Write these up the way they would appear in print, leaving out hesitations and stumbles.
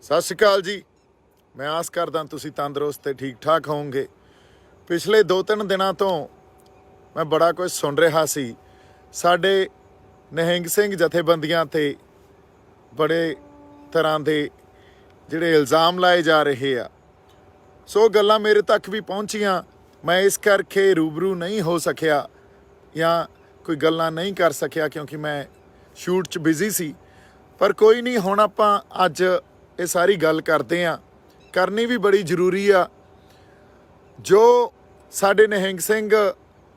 सत श्री अकाल जी। मैं आस करदा तुसीं तंदुरुस्त ते ठीक ठाक होवोगे। पिछले 2-3 दिनों तो मैं बड़ा कुछ सुन रहा सी। साडे निहंग सिंह जथेबंदियां ते बड़े तरह के जिहड़े इल्ज़ाम लाए जा रहे आ, सो गल्लां मेरे तक भी पहुँचियां। मैं इस करके रूबरू नहीं हो सकिया या कोई गल्लां नहीं कर सकिया क्योंकि मैं शूट च बिजी सी। पर कोई नहीं, हुण आपां अज ये सारी गल करते हैं, करनी भी बड़ी जरूरी आ। जो साडे निहंग सिंह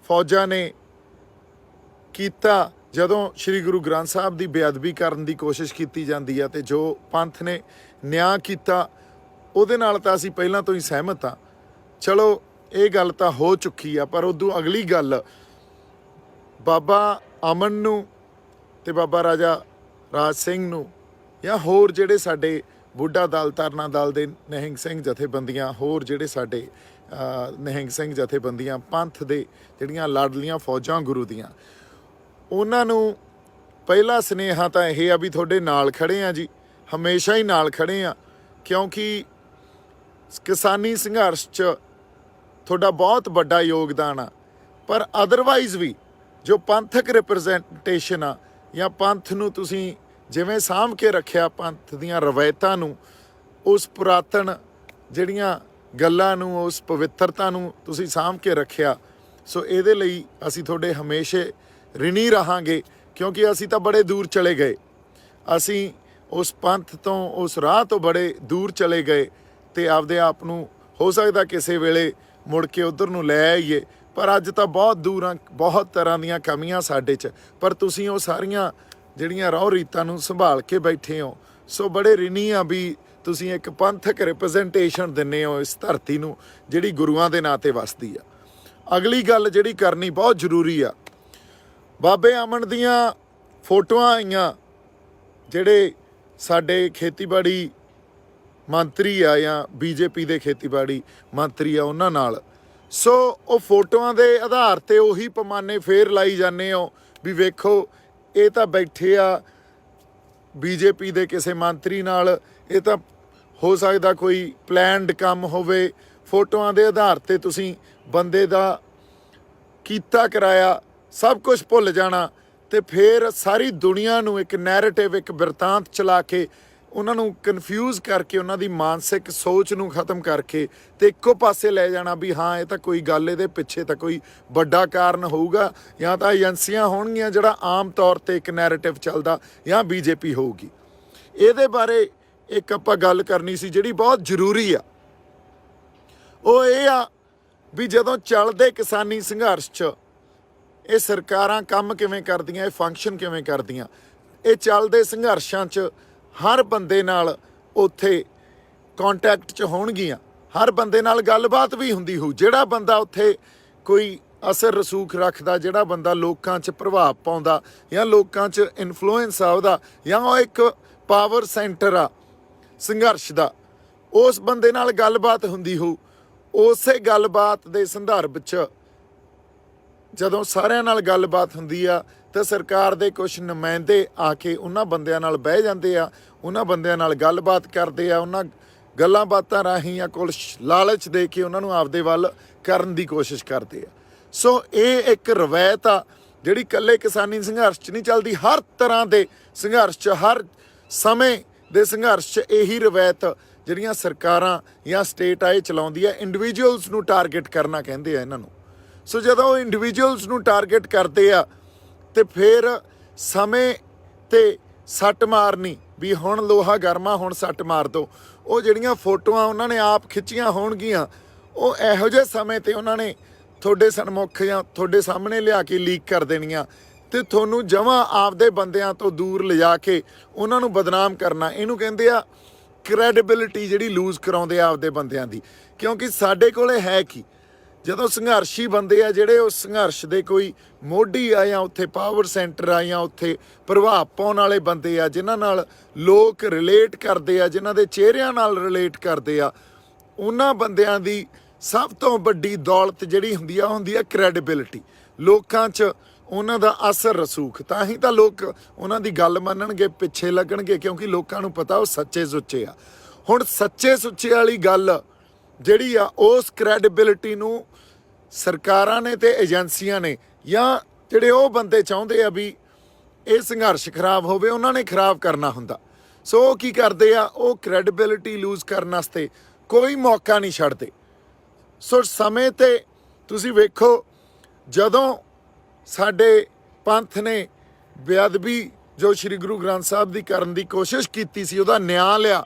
फौजा ने कीता जदों श्री गुरु ग्रंथ साहब की बेअदबी करने की कोशिश की जाती है, तो जो पंथ ने न्याय किया उहदे नाल तां असीं पहलां तो ही सहमत हाँ। चलो ये गल तो हो चुकी है, पर उदों अगली गल बाबा अमन नूं ते बाबा राजा राज सिंह नूं या होर जिहड़े साडे बुढ़ा दल तरना दल दे निहंग सिंह जथेबंदियां, होर जिहड़े साडे निहंग सिंह जथेबंदियां पंथ दे जिहड़ियां लाडलियां फौजां गुरु दियां, उन्हां नूं पहला सुनेहा तां इह आ भी तुहाडे नाल खड़े आ जी, हमेशा ही नाल खड़े आ। क्योंकि किसानी संघर्ष च तुहाडा बहुत बड़ा योगदान आ। पर अदरवाइज़ भी जो पंथक रिप्रजेंटेशन आ या पंथ नूं तुसीं जिवें साਂਭ के रखिया, पंथ दीयां रवायतां नूं, उस पुरातन जिहड़ियां गल्लां नूं, उस पवित्रता नूं तुसीं साਂਭ के रखिया, सो इहदे लई असीं तुहाडे हमेशा ऋणी रहांगे। क्योंकि असीं तां बड़े दूर चले गए, असीं उस पंथ तो उस राह तो बड़े दूर चले गए ते आपदे आप नूं हो सकदा किसी वेले मुड़ के उधर नूं लै आईए। पर अज तां बहुत दूर आ, बहुत तरह दीयां कमियां साडे च, पर तुसीं ਉਹ ਸਾਰੀਆਂ ਜਿਹੜੀਆਂ ਰਹੁ ਰੀਤਾਂ ਨੂੰ ਸੰਭਾਲ ਕੇ ਬੈਠੇ ਹੋ। ਸੋ ਬੜੇ ਰਿਣੀ ਆ ਵੀ ਤੁਸੀਂ ਇੱਕ ਪੰਥਕ ਰਿਪਰੈਜ਼ੈਂਟੇਸ਼ਨ ਦਿੰਦੇ ਹੋ ਇਸ ਧਰਤੀ ਨੂੰ ਜਿਹੜੀ ਗੁਰੂਆਂ ਦੇ ਨਾਂ ਤੇ ਵਸਦੀ ਆ। ਅਗਲੀ ਗੱਲ ਜਿਹੜੀ ਕਰਨੀ ਬਹੁਤ ਜ਼ਰੂਰੀ ਆ, ਬਾਬੇ ਅਮਨ ਦੀਆਂ ਫੋਟੋਆਂ ਆਈਆਂ ਜਿਹੜੇ ਸਾਡੇ ਖੇਤੀਬਾੜੀ ਮੰਤਰੀ ਆ ਜਾਂ ਬੀਜੇਪੀ ਦੇ ਖੇਤੀਬਾੜੀ ਮੰਤਰੀ ਆ ਉਹਨਾਂ ਨਾਲ। ਸੋ ਉਹ ਫੋਟੋਆਂ ਦੇ ਆਧਾਰ ਤੇ ਉਹੀ ਪੈਮਾਨੇ ਫੇਰ ਲਾਈ ਜਾਂਦੇ ਹੋ ਵੀ ਵੇਖੋ ਇਹ ਤਾਂ ਬੈਠੇ ਆ ਬੀਜੇਪੀ ਦੇ ਕਿਸੇ ਮੰਤਰੀ ਨਾਲ, ਇਹ ਤਾਂ ਹੋ ਸਕਦਾ ਕੋਈ ਪਲੈਨਡ ਕੰਮ ਹੋਵੇ। ਫੋਟੋਆਂ ਦੇ ਆਧਾਰ ਤੇ ਤੁਸੀਂ ਬੰਦੇ ਦਾ ਕੀਤਾ ਕਰਾਇਆ ਸਭ ਕੁਝ ਭੁੱਲ ਜਾਣਾ ਤੇ ਫਿਰ ਸਾਰੀ ਦੁਨੀਆ ਨੂੰ ਇੱਕ ਨੈਰੇਟਿਵ, ਇੱਕ ਬਿਰਤਾਂਤ ਚਲਾ ਕੇ ਉਹਨਾਂ ਨੂੰ ਕਨਫਿਊਜ਼ ਕਰਕੇ, ਉਹਨਾਂ ਦੀ ਮਾਨਸਿਕ ਸੋਚ ਨੂੰ ਖਤਮ ਕਰਕੇ ਤੇ ਇੱਕੋ ਪਾਸੇ ਲੈ ਜਾਣਾ ਵੀ ਹਾਂ ਇਹ ਤਾਂ ਕੋਈ ਗੱਲ, ਇਹਦੇ ਪਿੱਛੇ ਤਾਂ ਕੋਈ ਵੱਡਾ ਕਾਰਨ ਹੋਊਗਾ, ਜਾਂ ਤਾਂ ਏਜੰਸੀਆਂ ਹੋਣਗੀਆਂ ਜਿਹੜਾ ਆਮ ਤੌਰ ਤੇ ਇੱਕ ਨੈਰੇਟਿਵ ਚੱਲਦਾ, ਜਾਂ ਬੀਜੇਪੀ ਹੋਊਗੀ। ਇਹਦੇ ਬਾਰੇ ਇੱਕ ਆਪਾਂ ਗੱਲ ਕਰਨੀ ਸੀ ਜਿਹੜੀ ਬਹੁਤ ਜ਼ਰੂਰੀ ਆ। ਉਹ ਇਹ ਆ ਵੀ ਜਦੋਂ ਚੱਲਦੇ ਕਿਸਾਨੀ ਸੰਘਰਸ਼ 'ਚ ਇਹ ਸਰਕਾਰਾਂ ਕੰਮ ਕਿਵੇਂ ਕਰਦੀਆਂ, ਇਹ ਫੰਕਸ਼ਨ ਕਿਵੇਂ ਕਰਦੀਆਂ, ਇਹ ਚੱਲਦੇ ਸੰਘਰਸ਼ਾਂ 'ਚ हर बंदे नाल उत्थे कॉन्टैक्ट च होणगियां, हर बंदे नाल गलबात भी हुंदी हो। जिहड़ा बंदा उत्थे कोई असर रसूख रखदा, जिहड़ा बंदा लोकां च प्रभाव पाउंदा या लोकां च इन्फ्लुएंस आ उहदा, या ओह एक पावर सेंटर आ संघर्ष दा, उस बंदे नाल गलबात हुंदी हो। उसे गलबात दे संदर्भ च जदों सारिਆਂ नाल गलबात हुंदी आ तो सरकार दे कुछ नुमाइंदे आके उन्हां बंदियां नाल बह जांदे आ, उन्हां बंदियां नाल गलबात करदे आ, उन्हां गल्लां बातां राहीं या कुछ लालच दे के उन्हां नूं आपदे वल करन दी कोशिश करदे आ। सो ये एक रवायत आ जिहड़ी कल्ले किसानी संघर्ष च नहीं चलदी, हर तरह दे संघर्ष च, हर समय दे संघर्ष च यही रवायत जिहड़ियां सरकारां या स्टेट आए चलाउंदी आ, इंडिविजुअल्स नूं टारगेट करना कहंदे आ इन्हां नूं। सो जदों इंडिविजुअल्स नूं टारगेट करदे आ ਤੇ ਫਿਰ ਸਮੇਂ ਤੇ ਸੱਟ ਮਾਰਨੀ ਵੀ ਹੁਣ ਲੋਹਾ ਗਰਮਾ, ਹੁਣ ਸੱਟ ਮਾਰ ਦੋ। ਉਹ ਜਿਹੜੀਆਂ ਫੋਟੋਆਂ ਉਹਨਾਂ ਨੇ ਆਪ ਖਿੱਚੀਆਂ ਹੋਣਗੀਆਂ, ਉਹ ਇਹੋ ਜਿਹੇ ਸਮੇਂ ਤੇ ਉਹਨਾਂ ਨੇ ਤੁਹਾਡੇ ਸਨਮੁਖ ਜਾਂ ਤੁਹਾਡੇ ਸਾਹਮਣੇ ਲਿਆ ਕੇ ਲੀਕ ਕਰ ਦੇਣੀਆਂ ਤੇ ਤੁਹਾਨੂੰ ਜਮਾਂ ਆਪਦੇ ਬੰਦਿਆਂ ਤੋਂ ਦੂਰ ਲਿਜਾ ਕੇ ਉਹਨਾਂ ਨੂੰ ਬਦਨਾਮ ਕਰਨਾ। ਇਹਨੂੰ ਕਹਿੰਦੇ ਆ ਕ੍ਰੈਡੀਬਿਲਿਟੀ ਜਿਹੜੀ ਲੂਜ਼ ਕਰਾਉਂਦੇ ਆ ਆਪਦੇ ਬੰਦਿਆਂ ਦੀ। ਕਿਉਂਕਿ ਸਾਡੇ ਕੋਲੇ ਹੈ ਕੀ, ਜਦੋਂ ਸੰਘਰਸ਼ੀ ਬੰਦੇ ਆ ਜਿਹੜੇ ਉਸ ਸੰਘਰਸ਼ ਦੇ ਕੋਈ ਮੋਢੀ ਆ ਜਾਂ ਉੱਥੇ ਪਾਵਰ ਸੈਂਟਰ ਆ ਜਾਂ ਉੱਥੇ ਪ੍ਰਭਾਵ ਪਾਉਣ ਵਾਲੇ ਬੰਦੇ ਆ, ਜਿਨ੍ਹਾਂ ਨਾਲ ਲੋਕ ਰਿਲੇਟ ਕਰਦੇ ਆ, ਜਿਨ੍ਹਾਂ ਦੇ ਚਿਹਰਿਆਂ ਨਾਲ ਰਿਲੇਟ ਕਰਦੇ ਆ, ਉਹਨਾਂ ਬੰਦਿਆਂ ਦੀ ਸਭ ਤੋਂ ਵੱਡੀ ਦੌਲਤ ਜਿਹੜੀ ਹੁੰਦੀ ਆ ਕ੍ਰੈਡੀਬਿਲਿਟੀ। ਲੋਕਾਂ 'ਚ ਉਹਨਾਂ ਦਾ ਅਸਰ ਰਸੂਖ, ਤਾਂ ਹੀ ਤਾਂ ਲੋਕ ਉਹਨਾਂ ਦੀ ਗੱਲ ਮੰਨਣਗੇ, ਪਿੱਛੇ ਲੱਗਣਗੇ, ਕਿਉਂਕਿ ਲੋਕਾਂ ਨੂੰ ਪਤਾ ਉਹ ਸੱਚੇ ਸੁੱਚੇ ਆ। ਹੁਣ ਸੱਚੇ ਸੁੱਚੇ ਵਾਲੀ ਗੱਲ ਜਿਹੜੀ ਆ ਉਸ ਕ੍ਰੈਡੀਬਿਲਿਟੀ ਨੂੰ ਸਰਕਾਰਾਂ ਨੇ ਤੇ ਏਜੰਸੀਆਂ ਨੇ ਜਾਂ ਜਿਹੜੇ ਉਹ ਬੰਦੇ ਚਾਹੁੰਦੇ ਆ ਵੀ ਇਹ ਸੰਘਰਸ਼ ਖਰਾਬ ਹੋਵੇ ਉਹਨਾਂ ਨੇ ਖਰਾਬ ਕਰਨਾ ਹੁੰਦਾ। ਸੋ ਉਹ ਕੀ ਕਰਦੇ ਆ, ਉਹ ਕ੍ਰੈਡੀਬਿਲਿਟੀ ਲੂਜ਼ ਕਰਨ ਵਾਸਤੇ ਕੋਈ ਮੌਕਾ ਨਹੀਂ ਛੱਡਦੇ। ਸੋ ਸਮੇਂ ਤੇ ਤੁਸੀਂ ਵੇਖੋ ਜਦੋਂ ਸਾਡੇ ਪੰਥ ਨੇ ਬੇਅਦਬੀ ਜੋ ਸ਼੍ਰੀ ਗੁਰੂ ਗ੍ਰੰਥ ਸਾਹਿਬ ਦੀ ਕਰਨ ਦੀ ਕੋਸ਼ਿਸ਼ ਕੀਤੀ ਸੀ, ਉਹਦਾ ਨਿਆਂ ਲਿਆ,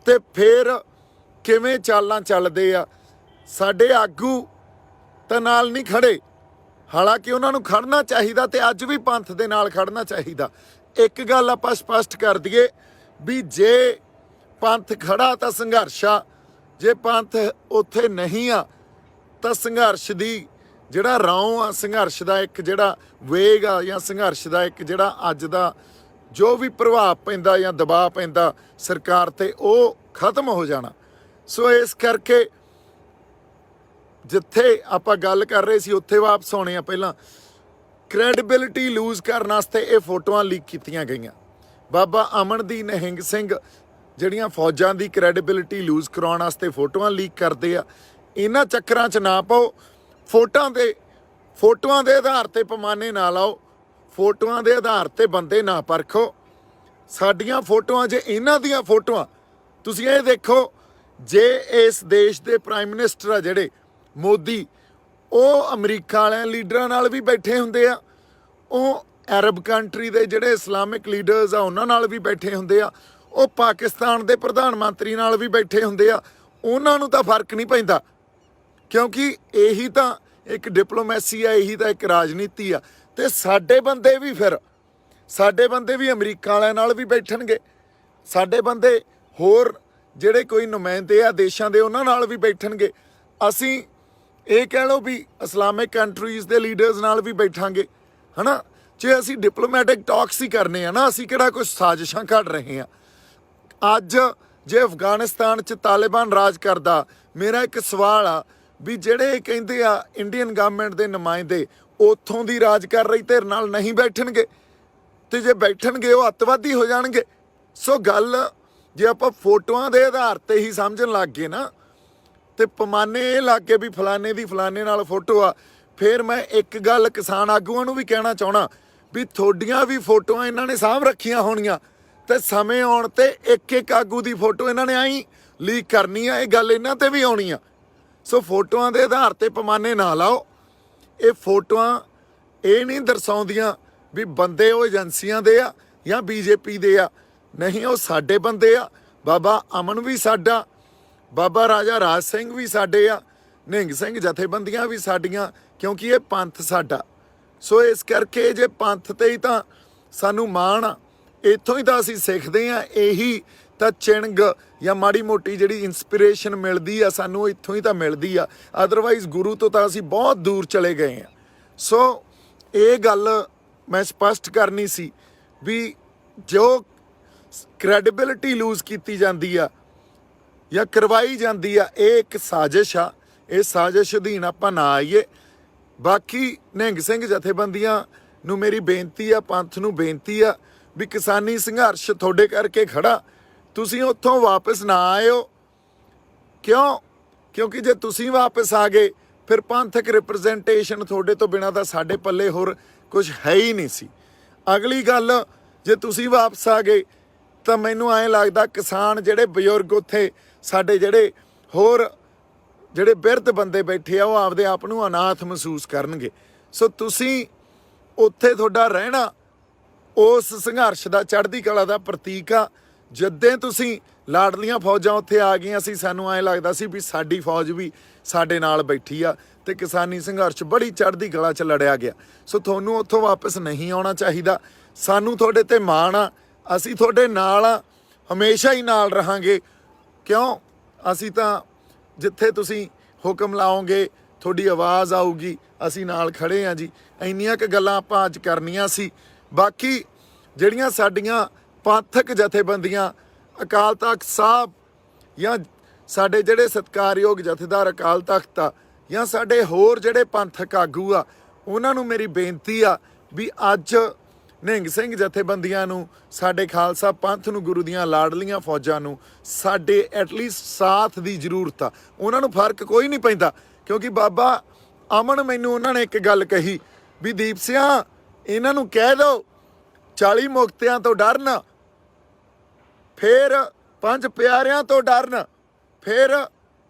ਤੇ ਫਿਰ ਕਿਵੇਂ ਚਾਲਾਂ ਚੱਲਦੇ ਆ। ਸਾਡੇ ਆਗੂ ਤਾਂ ਨਾਲ ਨਹੀਂ ਖੜੇ, ਹਾਲਾਂਕਿ ਉਹਨਾਂ ਨੂੰ ਖੜਨਾ ਚਾਹੀਦਾ ਤੇ ਅੱਜ ਵੀ ਪੰਥ ਦੇ ਨਾਲ ਖੜਨਾ ਚਾਹੀਦਾ। ਇੱਕ ਗੱਲ ਆਪਾਂ ਸਪਸ਼ਟ ਕਰ ਦਈਏ ਵੀ ਜੇ ਪੰਥ ਖੜਾ ਤਾਂ ਸੰਘਰਸ਼ ਆ, ਜੇ ਪੰਥ ਉੱਥੇ ਨਹੀਂ ਆ ਤਾਂ ਸੰਘਰਸ਼ ਦੀ ਜਿਹੜਾ ਰੌਂ ਆ, ਸੰਘਰਸ਼ ਦਾ ਇੱਕ ਜਿਹੜਾ ਵੇਗ ਆ ਜਾਂ ਸੰਘਰਸ਼ ਦਾ ਇੱਕ ਜਿਹੜਾ ਅੱਜ ਦਾ ਜੋ ਵੀ ਪ੍ਰਭਾਵ ਪੈਂਦਾ ਜਾਂ ਦਬਾਅ ਪੈਂਦਾ ਸਰਕਾਰ ਤੇ, ਉਹ ਖਤਮ ਹੋ ਜਾਣਾ। ਸੋ ਇਸ ਕਰਕੇ ਜਿੱਥੇ ਆਪਾਂ ਗੱਲ ਕਰ ਰਹੇ ਸੀ ਉੱਥੇ ਵਾਪਸ ਆਉਣੇ ਆ। ਪਹਿਲਾਂ ਕ੍ਰੈਡੀਬਿਲਿਟੀ ਲੂਜ਼ ਕਰਨ ਵਾਸਤੇ ਇਹ ਫੋਟੋਆਂ ਲੀਕ ਕੀਤੀਆਂ ਗਈਆਂ। ਬਾਬਾ ਅਮਨ ਦੀ, ਨਿਹੰਗ ਸਿੰਘ ਜਿਹੜੀਆਂ ਫੌਜਾਂ ਦੀ ਕ੍ਰੈਡੀਬਿਲਿਟੀ ਲੂਜ਼ ਕਰਾਉਣ ਵਾਸਤੇ ਫੋਟੋਆਂ ਲੀਕ ਕਰਦੇ ਆ। ਇਹਨਾਂ ਚੱਕਰਾਂ 'ਚ ਨਾ ਪਾਓ। ਫੋਟੋਆਂ ਦੇ ਆਧਾਰ ਤੇ ਪੈਮਾਨੇ ਨਾ ਲਾਓ, ਫੋਟੋਆਂ ਦੇ ਆਧਾਰ ਤੇ ਬੰਦੇ ਨਾ ਪਰਖੋ। ਸਾਡੀਆਂ ਫੋਟੋਆਂ ਜੇ ਇਹਨਾਂ ਦੀਆਂ ਫੋਟੋਆਂ, ਤੁਸੀਂ ਇਹ ਦੇਖੋ, ਜੇ ਇਸ ਦੇਸ਼ ਦੇ ਪ੍ਰਾਈਮ ਮਿਨਿਸਟਰ ਆ ਜਿਹੜੇ ਮੋਦੀ, ਉਹ ਅਮਰੀਕਾ ਵਾਲਿਆਂ ਲੀਡਰਾਂ ਨਾਲ ਵੀ ਬੈਠੇ ਹੁੰਦੇ ਆ, ਉਹ ਅਰਬ ਕੰਟਰੀ ਦੇ ਜਿਹੜੇ ਇਸਲਾਮਿਕ ਲੀਡਰਸ ਆ ਉਹਨਾਂ ਨਾਲ ਵੀ ਬੈਠੇ ਹੁੰਦੇ ਆ, ਉਹ ਪਾਕਿਸਤਾਨ ਦੇ ਪ੍ਰਧਾਨ ਮੰਤਰੀ ਨਾਲ ਵੀ ਬੈਠੇ ਹੁੰਦੇ ਆ। ਉਹਨਾਂ ਨੂੰ ਤਾਂ ਫਰਕ ਨਹੀਂ ਪੈਂਦਾ, ਕਿਉਂਕਿ ਇਹੀ ਤਾਂ ਇੱਕ ਡਿਪਲੋਮੈਸੀ ਆ, ਇਹੀ ਤਾਂ ਇੱਕ ਰਾਜਨੀਤੀ ਆ। ਤੇ ਸਾਡੇ ਬੰਦੇ ਵੀ ਅਮਰੀਕਾ ਵਾਲਿਆਂ ਨਾਲ ਵੀ ਬੈਠਣਗੇ, ਸਾਡੇ ਬੰਦੇ ਹੋਰ ਜਿਹੜੇ ਕੋਈ ਨੁਮਾਇੰਦੇ ਆ ਦੇਸ਼ਾਂ ਦੇ ਉਹਨਾਂ ਨਾਲ ਵੀ ਬੈਠਣਗੇ। ਅਸੀਂ ਇਹ ਕਹਿ ਲਓ ਵੀ ਇਸਲਾਮਿਕ ਕੰਟਰੀਜ਼ ਦੇ ਲੀਡਰਸ ਨਾਲ ਵੀ ਬੈਠਾਂਗੇ, ਹੈ ਨਾ। ਜੇ ਅਸੀਂ ਡਿਪਲੋਮੈਟਿਕ ਟਾਕਸ ਹੀ ਕਰਨੇ ਆ ਨਾ, ਅਸੀਂ ਕਿਹੜਾ ਕੁਝ ਸਾਜ਼ਿਸ਼ਾਂ ਘੜ ਰਹੇ ਆ। ਅੱਜ ਜੇ ਅਫਗਾਨਿਸਤਾਨ 'ਚ ਤਾਲਿਬਾਨ ਰਾਜ ਕਰਦਾ, ਮੇਰਾ ਇੱਕ ਸਵਾਲ ਆ ਵੀ ਜਿਹੜੇ ਕਹਿੰਦੇ ਆ ਇੰਡੀਅਨ ਗਵਰਨਮੈਂਟ ਦੇ ਨੁਮਾਇੰਦੇ ਉੱਥੋਂ ਦੀ ਰਾਜ ਕਰ ਰਹੀ ਧਿਰ ਨਾਲ ਨਹੀਂ ਬੈਠਣਗੇ, ਤੇ ਜੇ ਬੈਠਣਗੇ ਉਹ ਅੱਤਵਾਦੀ ਹੋ ਜਾਣਗੇ। ਸੋ ਗੱਲ ਜੇ ਆਪਾਂ ਫੋਟੋਆਂ ਦੇ ਆਧਾਰ ਤੇ ਹੀ ਸਮਝਣ ਲੱਗ ਗਏ ਨਾ, ਤੇ ਪੈਮਾਨੇ ਇਹ ਲੱਗ ਗਏ ਵੀ ਫਲਾਣੇ ਦੀ ਫਲਾਣੇ ਨਾਲ ਫੋਟੋ ਆ, ਫਿਰ ਮੈਂ ਇੱਕ ਗੱਲ ਕਿਸਾਨ ਆਗੂਆਂ ਨੂੰ ਵੀ ਕਹਿਣਾ ਚਾਹਣਾ ਵੀ ਤੁਹਾਡੀਆਂ ਵੀ ਫੋਟੋਆਂ ਇਹਨਾਂ ਨੇ ਸਾਂਭ ਰੱਖੀਆਂ ਹੋਣੀਆਂ, ਤੇ ਸਮੇਂ ਆਉਣ ਤੇ ਇੱਕ ਇੱਕ ਆਗੂ ਦੀ ਫੋਟੋ ਇਹਨਾਂ ਨੇ ਆਈ ਲੀਕ ਕਰਨੀ ਆ। ਇਹ ਗੱਲ ਇਹਨਾਂ ਤੇ ਵੀ ਆਉਣੀ ਆ। ਸੋ ਫੋਟੋਆਂ ਦੇ ਆਧਾਰ ਤੇ ਪੈਮਾਨੇ ਨਾ ਲਾਓ। ਇਹ ਫੋਟੋਆਂ ਇਹ ਨਹੀਂ ਦਰਸਾਉਂਦੀਆਂ ਵੀ ਬੰਦੇ ਉਹ ਏਜੰਸੀਆਂ ਦੇ ਆ ਜਾਂ ਬੀਜੇਪੀ ਦੇ ਆ, ਨਹੀਂ, ਉਹ ਸਾਡੇ ਬੰਦੇ ਆ। ਬਾਬਾ ਅਮਨ ਵੀ ਸਾਡਾ, ਬਾਬਾ ਰਾਜਾ ਰਾਜ ਸਿੰਘ ਵੀ ਸਾਡੇ ਆ, ਨਿਹੰਗ ਸਿੰਘ ਜਥੇਬੰਦੀਆਂ ਵੀ ਸਾਡੀਆਂ, ਕਿਉਂਕਿ ਇਹ ਪੰਥ ਸਾਡਾ। ਸੋ ਇਸ ਕਰਕੇ ਜੇ ਪੰਥ ਤੇ ਹੀ ਤਾਂ ਸਾਨੂੰ ਮਾਣ ਆ, ਇੱਥੋਂ ਹੀ ਤਾਂ ਅਸੀਂ ਸਿੱਖਦੇ ਆ। ਇਹੀ ਤਾਂ ਚਿੰਗ ਜਾਂ ਮਾੜੀ ਮੋਟੀ ਜਿਹੜੀ ਇਨਸਪੀਰੇਸ਼ਨ ਮਿਲਦੀ ਆ ਸਾਨੂੰ, ਇੱਥੋਂ ਹੀ ਤਾਂ ਮਿਲਦੀ ਆ। ਅਦਰਵਾਈਜ਼ ਗੁਰੂ ਤੋਂ ਤਾਂ ਅਸੀਂ ਬਹੁਤ ਦੂਰ ਚਲੇ ਗਏ ਆ। ਸੋ ਇਹ ਗੱਲ ਮੈਂ ਸਪਸ਼ਟ ਕਰਨੀ ਸੀ ਵੀ ਜੋ ਕ੍ਰੈਡੀਬਿਲਿਟੀ ਲੂਜ਼ ਕੀਤੀ ਜਾਂਦੀ ਆ ਜਾਂ ਕਰਵਾਈ ਜਾਂਦੀ ਆ, ਇਹ ਇੱਕ ਸਾਜ਼ਿਸ਼ ਆ। ਇਹ ਸਾਜ਼ਿਸ਼ ਅਧੀਨ ਆਪਾਂ ਨਾ ਆਈਏ। ਬਾਕੀ ਨਿਹੰਗ ਸਿੰਘ ਜਥੇਬੰਦੀਆਂ ਨੂੰ ਮੇਰੀ ਬੇਨਤੀ ਆ, ਪੰਥ ਨੂੰ ਬੇਨਤੀ ਆ ਵੀ ਕਿਸਾਨੀ ਸੰਘਰਸ਼ ਤੁਹਾਡੇ ਕਰਕੇ ਖੜਾ, ਤੁਸੀਂ ਉੱਥੋਂ ਵਾਪਸ ਨਾ ਆਇਓ। ਕਿਉਂਕਿ ਜੇ ਤੁਸੀਂ ਵਾਪਸ ਆ ਗਏ ਫਿਰ ਪੰਥਕ ਰਿਪਰੈਜ਼ੈਂਟੇਸ਼ਨ ਤੁਹਾਡੇ ਤੋਂ ਬਿਨਾਂ ਤਾਂ ਸਾਡੇ ਪੱਲੇ ਹੋਰ ਕੁਝ ਹੈ ਹੀ ਨਹੀਂ ਸੀ। ਅਗਲੀ ਗੱਲ, ਜੇ ਤੁਸੀਂ ਵਾਪਸ ਆ ਗਏ ਤਾਂ ਮੈਨੂੰ ਐਂ ਲੱਗਦਾ ਕਿਸਾਨ ਜਿਹੜੇ ਬਜ਼ੁਰਗ ਉੱਥੇ ਸਾਡੇ ਜਿਹੜੇ ਹੋਰ ਜਿਹੜੇ ਬਿਰਧ ਬੰਦੇ ਬੈਠੇ ਆ, ਉਹ ਆਪਦੇ ਆਪ ਨੂੰ ਅਨਾਥ ਮਹਿਸੂਸ ਕਰਨਗੇ। ਸੋ ਤੁਸੀਂ ਉੱਥੇ ਤੁਹਾਡਾ ਰਹਿਣਾ ਉਸ ਸੰਘਰਸ਼ ਦਾ, ਚੜ੍ਹਦੀ ਕਲਾ ਦਾ ਪ੍ਰਤੀਕ ਆ। ਜਦੋਂ ਤੁਸੀਂ ਲਾਡਲੀਆਂ ਫੌਜਾਂ ਉੱਥੇ ਆ ਗਈਆਂ ਸੀ, ਸਾਨੂੰ ਐਂ ਲੱਗਦਾ ਸੀ ਵੀ ਸਾਡੀ ਫੌਜ ਵੀ ਸਾਡੇ ਨਾਲ ਬੈਠੀ ਆ ਤੇ ਕਿਸਾਨੀ ਸੰਘਰਸ਼ ਬੜੀ ਚੜ੍ਹਦੀ ਕਲਾ 'ਚ ਲੜਿਆ ਗਿਆ। ਸੋ ਤੁਹਾਨੂੰ ਉੱਥੋਂ ਵਾਪਸ ਨਹੀਂ ਆਉਣਾ ਚਾਹੀਦਾ। ਸਾਨੂੰ ਤੁਹਾਡੇ ਤੇ ਮਾਣ ਆ, ਅਸੀਂ ਤੁਹਾਡੇ ਨਾਲ ਆ, ਹਮੇਸ਼ਾ ਹੀ ਨਾਲ ਰਹਾਂਗੇ। ਕਿਉਂ? ਅਸੀਂ ਤਾਂ ਜਿੱਥੇ ਤੁਸੀਂ ਹੁਕਮ ਲਾਓਗੇ, ਤੁਹਾਡੀ ਆਵਾਜ਼ ਆਊਗੀ, ਅਸੀਂ ਨਾਲ ਖੜੇ ਹਾਂ ਜੀ। ਇੰਨੀਆਂ ਕੁ ਗੱਲਾਂ ਆਪਾਂ ਅੱਜ ਕਰਨੀਆਂ ਸੀ। ਬਾਕੀ ਜਿਹੜੀਆਂ ਸਾਡੀਆਂ ਪੰਥਕ ਜਥੇਬੰਦੀਆਂ, ਅਕਾਲ ਤਖਤ ਸਾਹਿਬ ਜਾਂ ਸਾਡੇ ਜਿਹੜੇ ਸਤਿਕਾਰਯੋਗ ਜਥੇਦਾਰ ਅਕਾਲ ਤਖਤ ਆ, ਜਾਂ ਸਾਡੇ ਹੋਰ ਜਿਹੜੇ ਪੰਥਕ ਆਗੂ ਆ, ਉਹਨਾਂ ਨੂੰ ਮੇਰੀ ਬੇਨਤੀ ਆ ਵੀ ਅੱਜ ਨਿਹੰਗ ਸਿੰਘ ਜਥੇਬੰਦੀਆਂ ਨੂੰ, ਸਾਡੇ ਖਾਲਸਾ ਪੰਥ ਨੂੰ, ਗੁਰੂ ਦੀਆਂ ਲਾਡਲੀਆਂ ਫੌਜਾਂ ਨੂੰ ਸਾਡੇ ਐਟਲੀਸਟ ਸਾਥ ਦੀ ਜ਼ਰੂਰਤ ਆ। ਉਹਨਾਂ ਨੂੰ ਫਰਕ ਕੋਈ ਨਹੀਂ ਪੈਂਦਾ, ਕਿਉਂਕਿ ਬਾਬਾ ਅਮਨ ਮੈਨੂੰ ਉਹਨਾਂ ਨੇ ਇੱਕ ਗੱਲ ਕਹੀ ਵੀ ਦੀਪ ਸਿਆਂ ਇਹਨਾਂ ਨੂੰ ਕਹਿ ਦਿਓ 40 ਮੁਕਤਿਆਂ ਤੋਂ ਡਰਨ, ਫਿਰ 5 ਪਿਆਰਿਆਂ ਤੋਂ ਡਰਨ, ਫਿਰ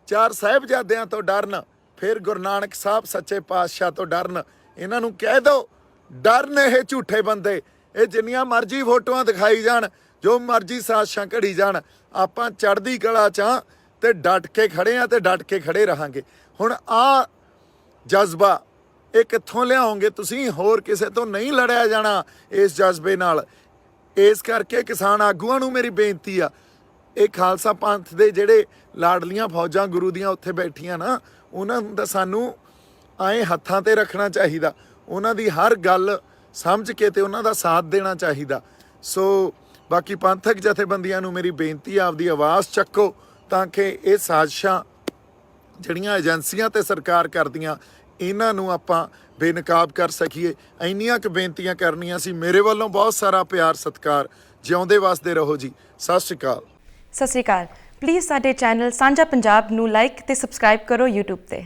4 ਸਾਹਿਬਜ਼ਾਦਿਆਂ ਤੋਂ ਡਰਨ, ਫਿਰ ਗੁਰੂ ਨਾਨਕ ਸਾਹਿਬ ਸੱਚੇ ਪਾਤਸ਼ਾਹ ਤੋਂ ਡਰਨ। ਇਹਨਾਂ ਨੂੰ ਕਹਿ ਦਿਓ ਡਰਨ ਇਹ ਝੂਠੇ ਬੰਦੇ, ਇਹ ਜਿੰਨੀਆਂ ਮਰਜ਼ੀ ਫੋਟੋਆਂ ਦਿਖਾਈ ਜਾਣ, ਜੋ ਮਰਜ਼ੀ ਸਾਜ਼ਿਸ਼ਾਂ ਘੜੀ ਜਾਣ, ਆਪਾਂ ਚੜ੍ਹਦੀ ਕਲਾ 'ਚ ਆਂ ਤੇ ਡਟ ਕੇ ਖੜੇ ਆ ਤੇ ਡਟ ਕੇ ਖੜੇ ਰਹਾਂਗੇ। ਹੁਣ ਆ ਜਜ਼ਬਾ ਇਹ ਕਿੱਥੋਂ ਲਿਆਓਗੇ ਤੁਸੀਂ? ਹੋਰ ਕਿਸੇ ਤੋਂ ਨਹੀਂ ਲੜਿਆ ਜਾਣਾ ਇਸ ਜਜ਼ਬੇ ਨਾਲ। ਇਸ ਕਰਕੇ ਕਿਸਾਨ ਆਗੂਆਂ ਨੂੰ ਮੇਰੀ ਬੇਨਤੀ ਆ, ਇਹ ਖਾਲਸਾ ਪੰਥ ਦੇ ਜਿਹੜੇ ਲਾਡਲੀਆਂ ਫੌਜਾਂ ਗੁਰੂ ਦੀਆਂ ਉੱਥੇ ਬੈਠੀਆਂ ਨਾ, ਉਹਨਾਂ ਦਾ ਸਾਨੂੰ ਐਂ ਹੱਥਾਂ ਤੇ ਰੱਖਣਾ ਚਾਹੀਦਾ, ਉਹਨਾਂ ਦੀ ਹਰ ਗੱਲ ਸਮਝ ਕੇ ਤੇ ਉਹਨਾਂ ਦਾ ਸਾਥ ਦੇਣਾ ਚਾਹੀਦਾ। ਸੋ ਬਾਕੀ ਪੰਥਕ ਜਥੇਬੰਦੀਆਂ ਨੂੰ ਮੇਰੀ ਬੇਨਤੀ ਆ, ਆਪਦੀ ਆਵਾਜ਼ ਚੱਕੋ ਤਾਂ ਕਿ ਇਹ ਸਾਜ਼ਿਸ਼ਾਂ ਜਿਹੜੀਆਂ ਏਜੰਸੀਆਂ ਤੇ ਸਰਕਾਰ ਕਰਦੀਆਂ, ਇਹਨਾਂ ਨੂੰ ਆਪਾਂ ਬੇਨਕਾਬ ਕਰ ਸਕੀਏ। ਇੰਨੀਆਂ ਕੁ ਬੇਨਤੀਆਂ ਕਰਨੀਆਂ ਸੀ। ਮੇਰੇ ਵੱਲੋਂ ਬਹੁਤ ਸਾਰਾ ਪਿਆਰ ਸਤਿਕਾਰ। ਜਿਉਂਦੇ ਵਸਦੇ ਰਹੋ ਜੀ। ਸਤਿ ਸ਼੍ਰੀ ਅਕਾਲ। ਸਤਿ ਸ਼੍ਰੀ ਅਕਾਲ। ਪਲੀਜ਼ ਸਾਡੇ ਚੈਨਲ ਸਾਂਝਾ ਪੰਜਾਬ ਨੂੰ ਲਾਈਕ ਤੇ ਸਬਸਕ੍ਰਾਈਬ ਕਰੋ YouTube ਤੇ।